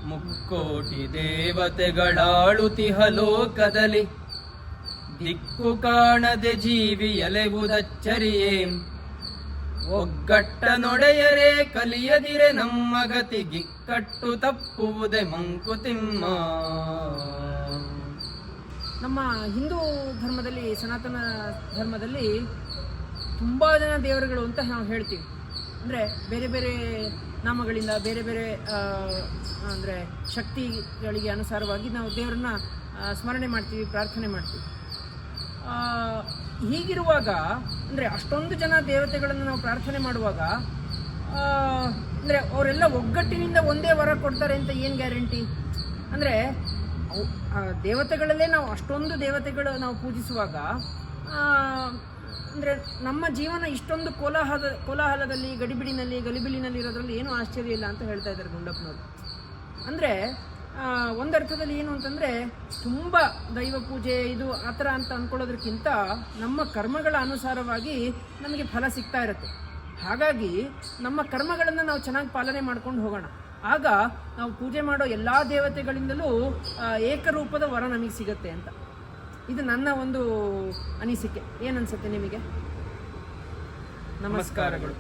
ಮುಕ್ಕೋಟಿ ದೇವತೆಗಳಾಳುತಿಹ ಲೋಕದಲ್ಲಿ ದಿಕ್ಕು ಕಾಣದೆ ಜೀವಿ ಎಲೆವುದಚ್ಚರಿಯೇ ಒಗ್ಗಟ್ಟ ನೊಡೆಯರೇ ಕಲಿಯದಿರೆ ನಮ್ಮ ಗತಿ ಗಿಕ್ಕಟ್ಟು ತಪ್ಪುವುದೇ ಮಂಕುತಿಮ್ಮ. ನಮ್ಮ ಹಿಂದೂ ಧರ್ಮದಲ್ಲಿ, ಸನಾತನ ಧರ್ಮದಲ್ಲಿ ತುಂಬ ಜನ ದೇವರುಗಳು ಅಂತ ನಾವು ಹೇಳ್ತೀವಿ. ಅಂದರೆ ಬೇರೆ ಬೇರೆ ನಾಮಗಳಿಂದ, ಬೇರೆ ಬೇರೆ ಅಂದರೆ ಶಕ್ತಿಗಳಿಗೆ ಅನುಸಾರವಾಗಿ ನಾವು ದೇವರನ್ನ ಸ್ಮರಣೆ ಮಾಡ್ತೀವಿ, ಪ್ರಾರ್ಥನೆ ಮಾಡ್ತೀವಿ. ಹೀಗಿರುವಾಗ ಅಂದರೆ ಅಷ್ಟೊಂದು ಜನ ದೇವತೆಗಳನ್ನು ನಾವು ಪ್ರಾರ್ಥನೆ ಮಾಡುವಾಗ ಅಂದರೆ ಅವರೆಲ್ಲ ಒಗ್ಗಟ್ಟಿನಿಂದ ಒಂದೇ ವರ ಕೊಡ್ತಾರೆ ಅಂತ ಏನು ಗ್ಯಾರಂಟಿ? ಅಂದರೆ ದೇವತೆಗಳಲ್ಲೇ ನಾವು ಅಷ್ಟೊಂದು ದೇವತೆಗಳು ನಾವು ಪೂಜಿಸುವಾಗ ಅಂದರೆ ನಮ್ಮ ಜೀವನ ಇಷ್ಟೊಂದು ಕೋಲಾಹಲದಲ್ಲಿ, ಗಲಿಬಿಲಿನಲ್ಲಿ ಇರೋದ್ರಲ್ಲಿ ಏನೂ ಆಶ್ಚರ್ಯ ಇಲ್ಲ ಅಂತ ಹೇಳ್ತಾ ಇದ್ದಾರೆ ಗುಂಡಪ್ಪನವರು. ಅಂದರೆ ಒಂದರ್ಥದಲ್ಲಿ ಏನು ಅಂತಂದರೆ ತುಂಬ ದೈವ ಪೂಜೆ ಇದು ಆ ಥರ ಅಂತ ಅಂದ್ಕೊಳ್ಳೋದಕ್ಕಿಂತ ನಮ್ಮ ಕರ್ಮಗಳ ಅನುಸಾರವಾಗಿ ನಮಗೆ ಫಲ ಸಿಗ್ತಾ ಇರುತ್ತೆ. ಹಾಗಾಗಿ ನಮ್ಮ ಕರ್ಮಗಳನ್ನು ನಾವು ಚೆನ್ನಾಗಿ ಪಾಲನೆ ಮಾಡ್ಕೊಂಡು ಹೋಗೋಣ. ಆಗ ನಾವು ಪೂಜೆ ಮಾಡೋ ಎಲ್ಲ ದೇವತೆಗಳಿಂದಲೂ ಏಕರೂಪದ ವರ ನಮಗೆ ಸಿಗುತ್ತೆ ಅಂತ. ಇದು ನನ್ನ ಒಂದು ಅನಿಸಿಕೆ. ಏನನ್ಸುತ್ತೆ ನಿಮಗೆ? ನಮಸ್ಕಾರಗಳು.